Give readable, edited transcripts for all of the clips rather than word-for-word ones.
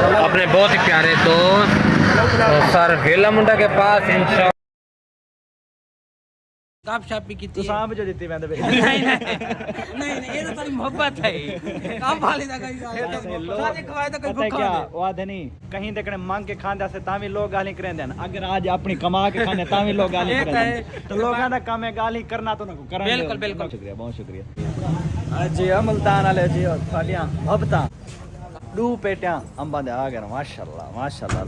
अपने बहुत ही प्यारे दोस्त सर वेला मुंडा के पास इंशाल्लाह काप शापी की तू सांभ जो दित्ती मैंने नहीं ये तो तेरी मोहब्बत है काप वाली दा कहीं सारे खवाए तो कोई भूखा क्या वाद नहीं कहीं देखने मांग के खांदा से तावी लोग गाली करेंदे न अगर आज अपनी कमा के खाने तावी लोग गाली करेंदे तो लोगां दा काम है गाली करना तो ना करन बिल्कुल बिल्कुल शुक्रिया बहुत शुक्रिया जी मुल्तान वाले जी थालियां मोहब्बतां दू पेटियां अंबा दे आ गए माशाल्लाह माशाल्लाह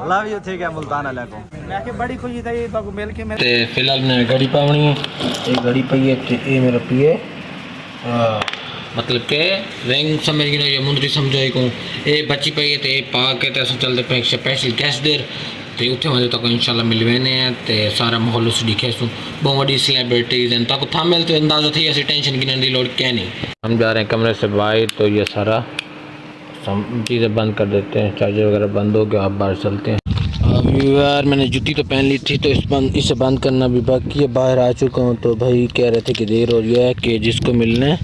लव यू ठीक है मुल्तान वाले को मैं के बड़ी खुशी थी बाबू मिल के ते फिलहाल मैं घड़ी पावनी है ये घड़ी पई है ते ये मेरा पिए मतलब के रंग समझ गए ये मुंदरी समझो को ये बची पई है ते पा के ते चलते पे स्पेशल गेस्ट देर ते उठे वजे तक इंशाल्लाह मिलवेने हैं ते सारा माहौल उस दिखे सु बहुत बड़ी सेलिब्रिटीज हैं तक था मिलते अंदाजा थी ऐसी टेंशन की नहीं लोड क्या नहीं हम जा रहे हैं कमरे से बाहर तो ये सारा चीज़ें बंद कर देते हैं चार्जर वगैरह बंद हो गया अब बाहर चलते हैं अभी यार मैंने जूती तो पहन ली थी तो इसे बंद करना भी बाकी है बाहर आ चुका हूँ तो भाई कह रहे थे कि देर हो रही है कि जिसको मिलने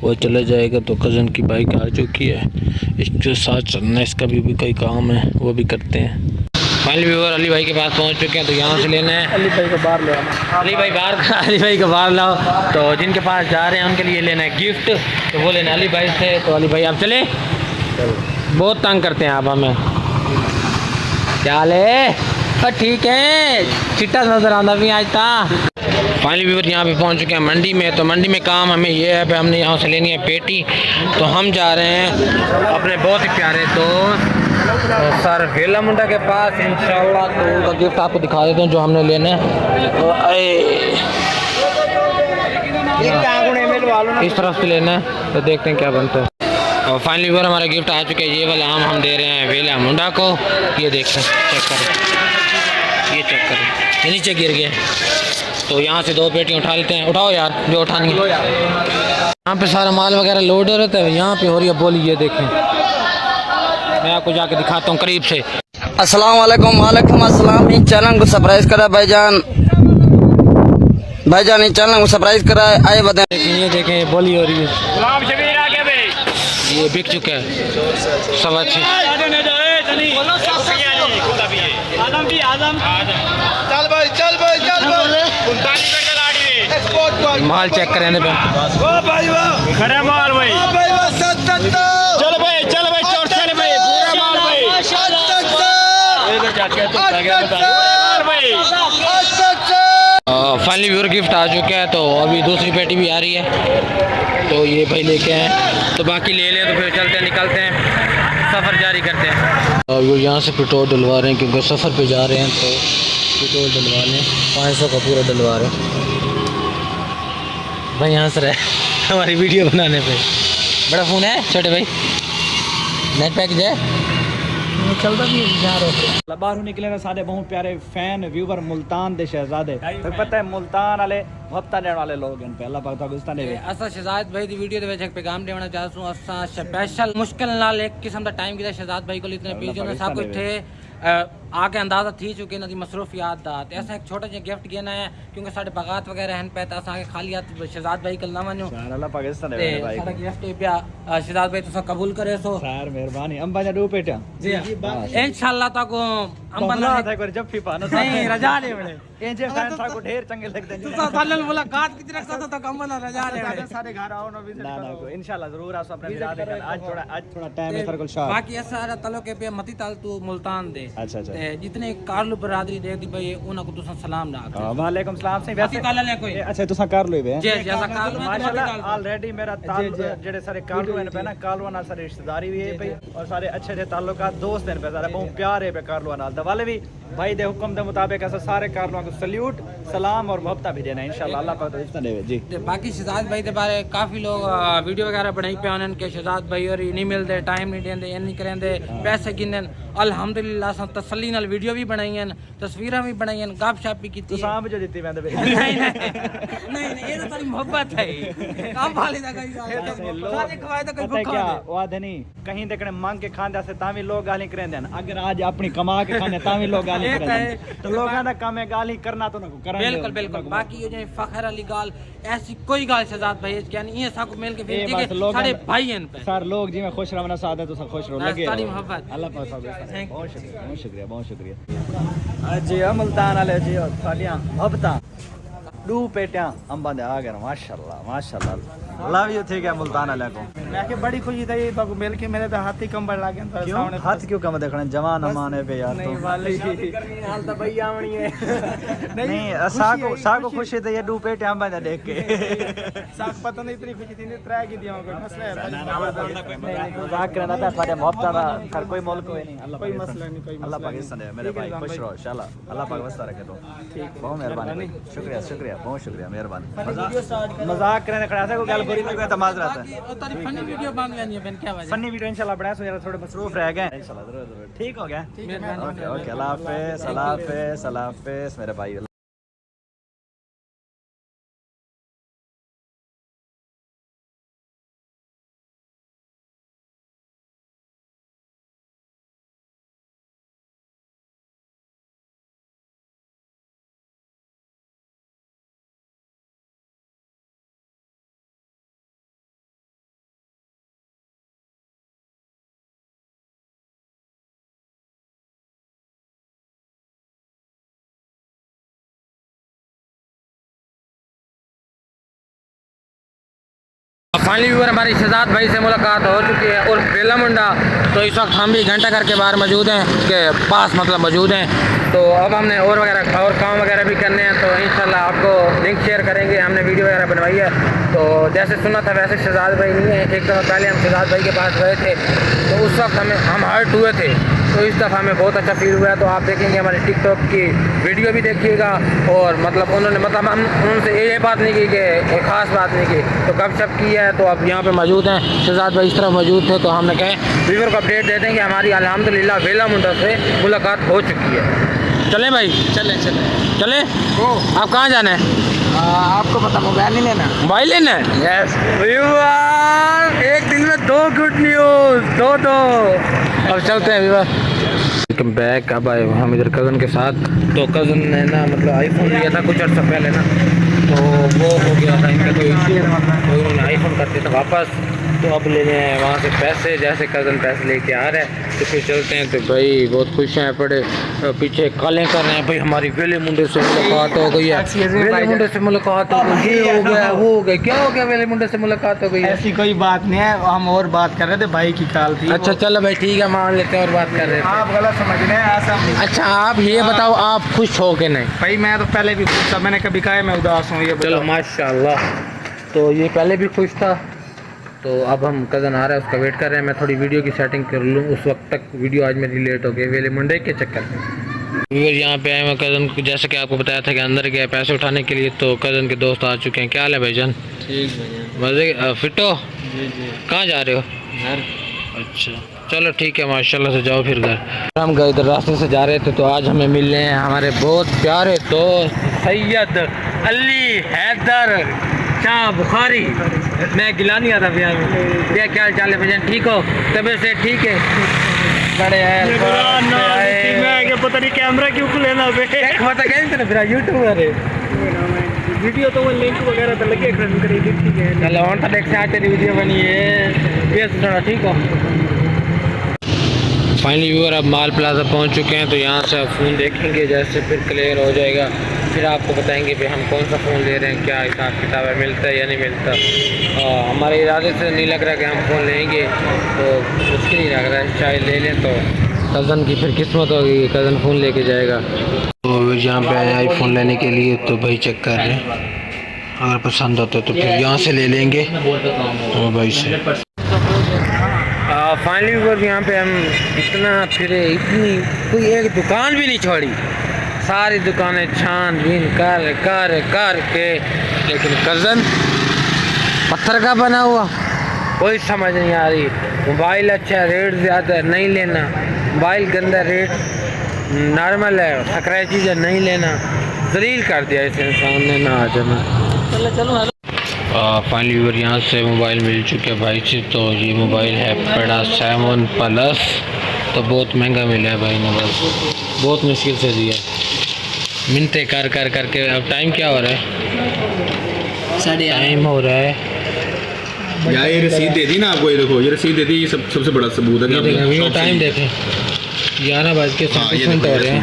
वो चला जाएगा तो कज़न की बाइक आ चुकी है इसके साथ चलना इसका भी कोई काम है वो भी करते हैं फाइनली व्यूअर अली भाई के पास पहुंच चुके हैं तो यहाँ से लेना है अली भाई को बाहर ले आना अली भाई को बाहर लाओ तो जिनके पास जा रहे हैं उनके लिए लेना है गिफ्ट तो वो लेना अली भाई से तो अली भाई आप चले बहुत तंग करते हैं आप हमें क्या ले ठीक है चिट्टा नजर आना भी आज था फाइनली व्यूअर यहाँ पे पहुँच चुके हैं मंडी में तो मंडी में काम हमें ये है कि हमने यहाँ से लेनी है पेटी तो हम जा रहे हैं अपने बहुत ही प्यारे दोस्त सर वेला मुंडा के पास इंशाल्लाह तो उनका गिफ्ट आपको दिखा देता हूँ जो हमने लेना है तो इस तरफ से लेना है तो देखते हैं क्या बनता है और फाइनली व्यूअर हमारा गिफ्ट आ चुका है ये वाला आम हम दे रहे हैं वेला मुंडा को ये देखें चेक करें ये चेक करें ये नीचे गिर गया तो यहाँ से 2 पेटियाँ उठा लेते हैं उठाओ यार जो उठानी है यहाँ पे सारा माल वगैरह लोड हो रहता है यहाँ पे हो रही है बोली ये देखें मैं आपको जाके दिखाता हूँ करीब से अस्सलाम वालेकुम वालेकुम अस्सलाम इस चैनल को सरप्राइज करा भाईजान इस चैनल को सरप्राइज करा आए बताएं ये देखें ये बोली हो रही है ये बिक चुका है सब अच्छे माल चेक करें खरे माल भाई चल भाई चोर चल भाई पूरा माल भाई फाइनली व्यूअर गिफ्ट आ चुका है तो अभी दूसरी पेटी भी आ रही है तो ये भाई लेके आए तो बाकी ले लें तो फिर चलते हैं निकलते हैं सफ़र जारी करते हैं और वो यहाँ से पेट्रोल डलवा रहे हैं क्योंकि सफ़र पे जा रहे हैं तो पेट्रोल डलवा लें 500 का पूरा डलवा रहे हैं भाई यहाँ से रहे हमारी वीडियो बनाने पे बड़ा फ़ोन है छोटे भाई नेट पैक है चलता भी है बाहर निकले ना सारे बहुत प्यारे फैन व्यूवर मुल्तान दे शहजादे तो पता है मुल्तान वाले हफ्ता देने वाले लोग इन पे अल्लाह पाक गुस्सा नहीं असा शहजाद भाई दी वीडियो दे विच एक पैगाम देना चाहता हूं असा स्पेशल मुश्किल नाल एक किस्म दा टाइम कीता शहजाद भाई को इतने बिजी ने सब कुछ थे आके अंदाजा थी चुके ना दी मसरूफियात दा ते ऐसा एक छोटा जिहा गिफ्ट देना है क्योंकि साडे बगात वगैरह हन पे ता असा के खाली हाथ शहजाद भाई कल ना वणो अल्लाह पाकिस्तान दे भाई साडा गिफ्ट पिया शहजाद भाई तुसा कबूल करे सो सर मेहरबानी अंबा जा 2 पेटियां जी इंशाल्लाह ताको अंबा ना था कर जब फीफा ना नहीं रजा ले बड़े ए जे फैन था को ढेर चंगे लगते हैं तुसा सालन मुलाकात कितने रखता तो अंबा ना रजा ले बड़े सारे घर आओ ना विजिट करो इंशाल्लाह जरूर आप अपने विजिट देखें आज थोड़ा टाइम है सर्कल शाह बाकी ऐसा सारा ताल्लुक है पे मती ताल तू मुल्तान दे अच्छा ते जितने कारलू बरादरी देख दी भाई उन्हां को तुसा सलाम डाक वालेकुम सलाम से वैसे काला ले कोई अच्छा तुसा कर लो बे जी जी ऐसा कारलू माशाल्लाह ऑलरेडी मेरा ताल्लुक जेडे सारे कारलू हैं पे ना कारलू नाल सारी रिश्तेदारी भी है भाई और सारे अच्छे से ताल्लुकात दोस्त हैं पे सारे बहुत प्यार है पे कारलू नाल दवाले भी भाई दे हुक्म दे मुताबिक ऐसा सारे कारलू को सल्यूट सलाम और मोहब्बत भी देना इंशाल्लाह अल्लाह पाक रिश्ता देवे जी ते बाकी शहजाद भाई दे बारे काफी लोग वीडियो वगैरह बनाई पे उन्हन के शहजाद भाई और नहीं मिलदे टाइम नहीं देंदे ये नहीं करेंदे पैसे गिनन अल्हम्दुलिल्लाह सन तसल्ली नाल वीडियो भी बनाई हैं तस्वीरां भी बनाई हैं गप शप भी की तू सांभ जो दित्ती मैं नहीं ये तो तेरी मोहब्बत है काम वाले दा कोई सारे खवाए तो कोई भूखा क्या वो आदे नहीं कहीं देखने मांग के खांदा से तावी लोग गाली करेंदे हैं अगर आज अपनी कमा के खाने तावी लोग गाली करेंदे तो लोगां दा काम है गाली करना तो ना करन बिल्कुल बिल्कुल बाकी ये जो फखर अली गाल ऐसी कोई गाल शहजाद भाई यानी ये सब मिल के फिर के सारे भाई हैं पे सर लोग जी में खुश रहना सादा तो सब खुश रहो लगे सारी मोहब्बत अल्लाह पाक सब बहुत शुक्रिया बहुत शुक्रिया जी मुल्तान वाले जी सालियां मोहब्बतां दू पेटियां अंबा दे आ गए माशाल्लाह माशाल्लाह लव यू ठीक है मुल्तान वाले को मैं के बड़ी खुशी थी तो मिल के मेरे तो हाथ ही कंबल लागे तो क्यों हाथ क्यों कम देखने जवान माने पे यार नहीं वाली हाल तो भई आवणी है नहीं साको खुशी तो ये दू पेटियां अंबा दे देख के साक पता नहीं इतनी खुशी थी ट्राई की दिया कोई मसला है मजाक करना था सारे मोहब्बत का हर कोई मुल्क कोई नहीं अल्लाह कोई मसला नहीं कोई अल्लाह पाकिस्तान है मेरे भाई खुश रहो इंशाल्लाह अल्लाह पाक वस्ता रखे तो ठीक बहुत मेहरबानी शुक्रिया शुक्रिया बहुत शुक्रिया मेहरबानी मजाक करने खड़ा था कोई गल बुरी नहीं तो माजरत है तेरी फनी वीडियो बन गई है क्या वजह फनी वीडियो इंशाल्लाह बनाया सो यार थोड़े मसरूफ रह गए इंशाल्लाह जरूर ठीक हो गया ओके ओके अल्लाह हाफिज़ मेरे भाई फाइनली व्यूअर हमारी शहजाद भाई से मुलाकात हो चुकी है और बेला मुंडा तो इस वक्त हम भी घंटा घर के बाहर मौजूद हैं के पास मतलब मौजूद हैं तो अब हमने और काम वगैरह भी करने हैं तो इंशाल्लाह आपको लिंक शेयर करेंगे हमने वीडियो वगैरह बनवाई है तो जैसे सुना था वैसे शहजाद भाई नहीं है एक दफ़ा पहले हम शहजाद भाई के पास गए थे तो उस वक्त हम हर्ट हुए थे तो इस दफ़ा हमें बहुत अच्छा फील हुआ है तो आप देखेंगे हमारे टिकटॉक की वीडियो भी देखिएगा और मतलब उन्होंने मतलब हम उनसे ये बात नहीं की कि कोई ख़ास बात नहीं की तो गपशप की है तो अब यहाँ पे मौजूद हैं शहजाद भाई इस तरफ मौजूद थे तो हमने कहे व्यूअर को अपडेट दे दें कि हमारी अल्हम्दुलिल्लाह बेला मुंडा से मुलाकात हो चुकी है चलें भाई चलें आप कहाँ जाना है आपको पता मोबाइल नहीं लेना मोबाइल लेना है यस एक दिन में 2 गुड न्यूज़ दो अब चलते हैं व्यूअर वेलकम बैक अब आए हम इधर कज़न के साथ तो कज़न ने ना मतलब आईफोन लिया था कुछ अर्सा पहले ना तो वो हो गया था इनका कोई इशू तो उन्होंने आईफोन कर दिया था वापस तो अब लेने हैं वहाँ से पैसे जैसे कज़न पैसे लेके आ रहा है तो फिर चलते हैं तो भाई बहुत खुश हैं पड़े पीछे कालें कर रहे हैं भाई हमारी वेले मुंडे से मुलाकात हो गई है वेले मुंडे से मुलाकात हो गई ये हो गया वो हो गया क्या हो गया वेले मुंडे से मुलाकात हो गई है ऐसी कोई बात नहीं है हम और बात कर रहे थे भाई की कॉल थी अच्छा चलो भाई ठीक है मान लेते हैं और बात कर रहे थे आप गलत समझ रहे हैं ऐसा नहीं अच्छा आप ये बताओ आप खुश हो के नहीं भाई मैं तो पहले भी खुश था मैंने कभी कहा है मैं उदास हूँ ये चलो माशाल्लाह तो ये पहले भी खुश था तो अब हम कज़न आ रहा है उसका वेट कर रहे हैं मैं थोड़ी वीडियो की सेटिंग कर लूँ उस वक्त तक वीडियो आज मेरी लेट हो गई वेले मुंडे के चक्कर में यहाँ पे आए मैं कज़न को जैसे कि आपको बताया था कि अंदर गया पैसे उठाने के लिए तो कज़न के दोस्त आ चुके हैं क्या हाल है भाईजान ठीक मज़े फिट हो जी जी कहाँ जा रहे हो घर अच्छा चलो ठीक है माशाल्लाह से जाओ फिर घर हम गए इधर रास्ते से जा रहे थे तो आज हमें मिल रहे हैं हमारे बहुत प्यारे दोस्त सैयद अली हैदर शाह बुखारी मैं गिलानी आता भैया भैया क्या चाल है भैया ठीक हो तबीयत से ठीक है बड़े पता नहीं कैमरा क्यों खुलेना पता कैसे फिर यूट्यूबर है वीडियो तो वो लिंक वगैरह तो लगे करेगी ठीक है चलो और तो देखते हैं तेरी वीडियो बनी है ये थोड़ा ठीक हो फाइनली व्यूअर अब माल प्लाजा पहुंच चुके हैं तो यहाँ से आप फ़ोन देखेंगे जैसे फिर क्लियर हो जाएगा फिर आपको बताएंगे कि हम कौन सा फ़ोन ले रहे हैं क्या हिसाब किताब है मिलता है या नहीं मिलता हमारे इरादे से नहीं लग रहा कि हम फ़ोन लेंगे तो मुश्किल ही लग रहा है शायद ले लें तो कज़न की फिर किस्मत होगी कज़न फ़ोन लेके जाएगा तो यहाँ पे आए आईफोन लेने के लिए तो भाई चेक कर रहे हैं अगर पसंद आता है तो फिर यहाँ से ले लेंगे और भाई से फाइनली वर्ग यहाँ पे हम इतना फिरे इतनी कोई एक दुकान भी नहीं छोड़ी सारी दुकानें छानबीन कर के लेकिन कज़न पत्थर का बना हुआ कोई समझ नहीं आ रही मोबाइल अच्छा रेट ज़्यादा नहीं लेना मोबाइल गंदा रेट नॉर्मल है, खतरा चीज़ है, नहीं लेना, जलील कर दिया इस इंसान ने, ना आ जाना। फाइनली व्यूअर यहाँ से मोबाइल मिल चुके हैं भाई से। तो ये मोबाइल है पड़ा 7 प्लस, तो बहुत महंगा मिला है भाई ने, बस बहुत मुश्किल से दिया, मिनटें कर कर करके। अब टाइम क्या हो रहा है? टाइम हो रहा है यार ये रसीद दे दी ना आपको, ये देखो ये रसीद दे दी, ये सबसे बड़ा सबूत है कि ये आपने देखें, टाइम देखें 11:37 हो रहे हैं।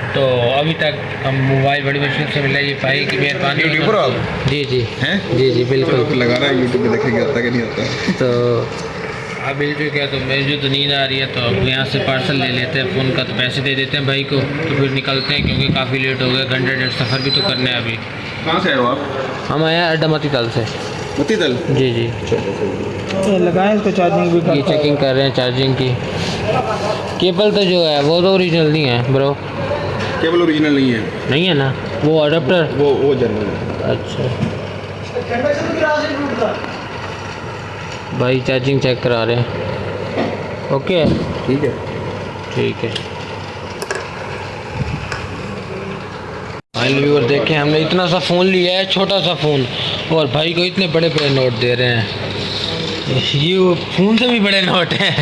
तो अभी तक हम मोबाइल बड़ी मुश्किल से मिला, ये भाई की मेहरबानी। यूट्यूबर हो आप? जी जी हैं? जी बिल्कुल लगा रहा है यूट्यूब पे, देखेंगे आता कि नहीं आता। तो अब मिल चुके हैं, तो मुझे तो नींद आ रही है, तो अब यहाँ से पार्सल ले लेते हैं फ़ोन का, तो पैसे दे देते हैं भाई को, तो फिर निकलते हैं क्योंकि काफ़ी लेट हो गया, घंटे डेढ़ सफ़र भी तो करना है अभी। कहाँ से आए हो आप? हम आए हैं अड्डा मती तल से। मती दल? जी जी, लगाएं इसको, चार्जिंग भी ये चेकिंग कर रहे हैं चार्जिंग की। केबल तो जो है वो तो ओरिजिनल नहीं है ब्रो। केबल ओरिजिनल नहीं है? नहीं है ना, वो अडेप्टर। वो जनरल है। अच्छा भाई चार्जिंग चेक करा रहे हैं। ओके ठीक है। ठीक है। व्यूअर देखें, हमने इतना सा फ़ोन लिया है, छोटा सा फ़ोन, और भाई को इतने बड़े बड़े नोट दे रहे हैं, ये फ़ोन से भी बड़े नोट हैं।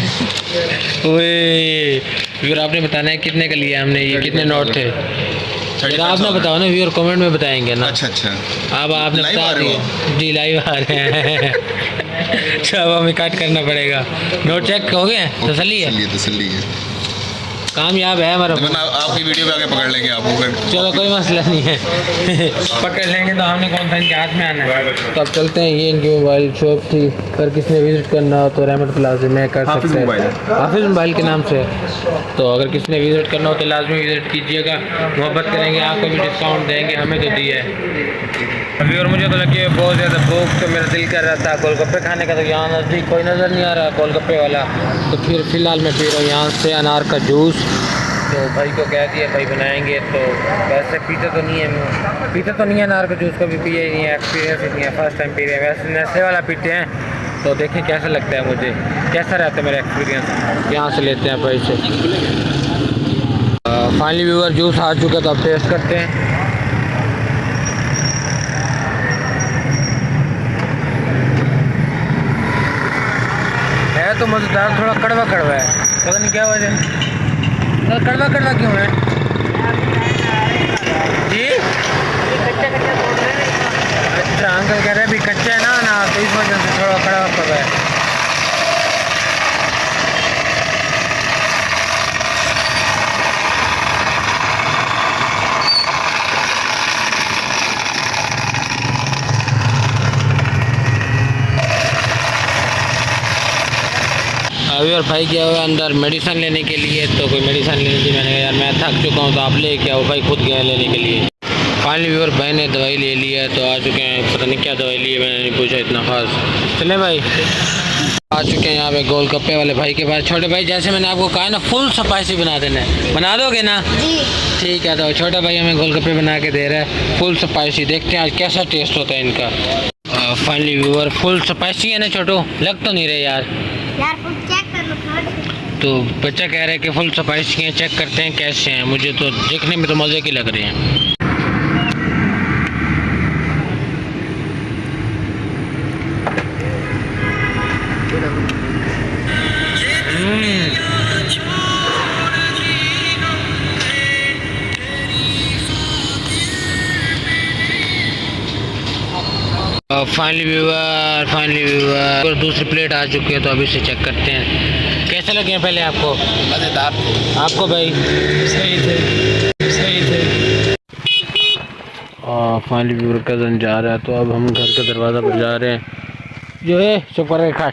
ओए व्यूअर, आपने बताना है कितने का लिया हमने, ये कितने नोट थे? जरा आपने बताओ ना, व्यूअर कमेंट में बताएंगे ना। अच्छा अच्छा, अब आपने बता दिया जी, लाइव आ रहे हैं। अच्छा, अब हमें कट करना पड़ेगा। नोट चेक हो गए, तसल्ली है? तसल्ली है, कामयाब है हमारा। आपकी वीडियो पे आके पकड़ लेंगे आपको। चलो कोई मसला नहीं है। पकड़ लेंगे तो हमने कौन सा इनके हाथ में आना है। तो अब चलते हैं, ये इनकी मोबाइल शॉप थी, अगर किसी ने विज़िट करना हो तो रहमत प्लाजा में कर सकते हैं, हाफिज़ मोबाइल के नाम से। तो अगर किसी ने विज़िट करना हो तो लाजमी विज़िट कीजिएगा, मोहब्बत करेंगे, आपको भी डिस्काउंट देंगे, हमें तो दिया है अभी। और मुझे तो लगी है बहुत ज़्यादा भूख, तो मेरा दिल कर रहा था गोलगप्पे खाने का, तो यहाँ नज़दीक कोई नज़र नहीं आ रहा गोलगप्पे वाला, तो फिर फ़िलहाल मैं पी रहा हूँ यहाँ से अनार का जूस। तो भाई को कह दिया भाई बनाएंगे, तो वैसे पीते तो नहीं है अनार का जूस, कभी पिए ही नहीं है, एक्सपीरियंस ही नहीं है, फर्स्ट टाइम पी रहे हैं। वैसे नशे वाला पीते हैं, तो देखें कैसा लगता है मुझे, कैसा रहता है मेरा एक्सपीरियंस। यहाँ से लेते हैं भाई से। फाइनली व्यूअर जूस आ चुका, तो अब टेस्ट करते हैं। है तो मज़ेदार, थोड़ा कड़वा है, पता नहीं क्या वजह, कड़वा क्यों है जी? अच्छा, अंकल कह रहे हैं अभी कच्चा है ना, तो इस वजह से थोड़ा कड़वा पड़ रहा है। अभी और भाई गया हुआ अंदर मेडिसिन लेने के लिए, तो कोई मेडिसिन लेनी थी, मैंने कहा यार मैं थक चुका हूँ, तो आप ले के आओ। भाई खुद गया लेने के लिए। फाइनली व्यूअर भाई ने दवाई ले ली है, तो आ चुके हैं, पता नहीं क्या दवाई ली है, मैंने नहीं पूछा इतना खास। चले भाई, आ चुके हैं यहाँ पे गोलगप्पे वाले भाई के पास। छोटे भाई, जैसे मैंने आपको कहा ना, फुल स्पाइसी बना देना है, बना दोगे ना? जी ठीक है। तो छोटा भाई हमें गोलगप्पे बना के दे रहा है फुल स्पाइसी, देखते हैं आज कैसा टेस्ट होता है इनका। फाइनली व्यूअर फुल स्पाइसी है ना छोटो, लग तो नहीं रहे यार चेक कर लो। तो बच्चा कह रहा है कि फुल स्पाइसी हैं, चेक करते हैं कैसे हैं। मुझे तो देखने में तो मज़े के लग रहे हैं। फाइनली व्यूअर दूसरी प्लेट आ चुकी है, तो अभी से चेक करते हैं कैसे लगे हैं। पहले आपको मज़ेदार, आपको भाई सही थे। फाइनली व्यूअर कज़न जा रहा है, तो अब हम घर के दरवाज़ा पर जा रहे हैं जो है सुपर खा।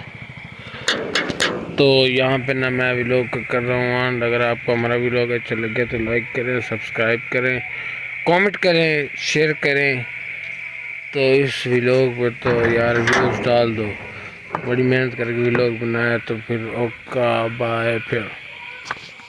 तो यहाँ पे ना मैं व्लॉग कर रहा हूँ, अगर आपको हमारा व्लॉग अच्छा लगे तो लाइक करें, सब्सक्राइब करें, कमेंट करें, शेयर करें। तो इस व्लॉग पर तो यार व्यूज़ डाल दो, बड़ी मेहनत करके व्लॉग बनाया, तो फिर ओका बाय फिर।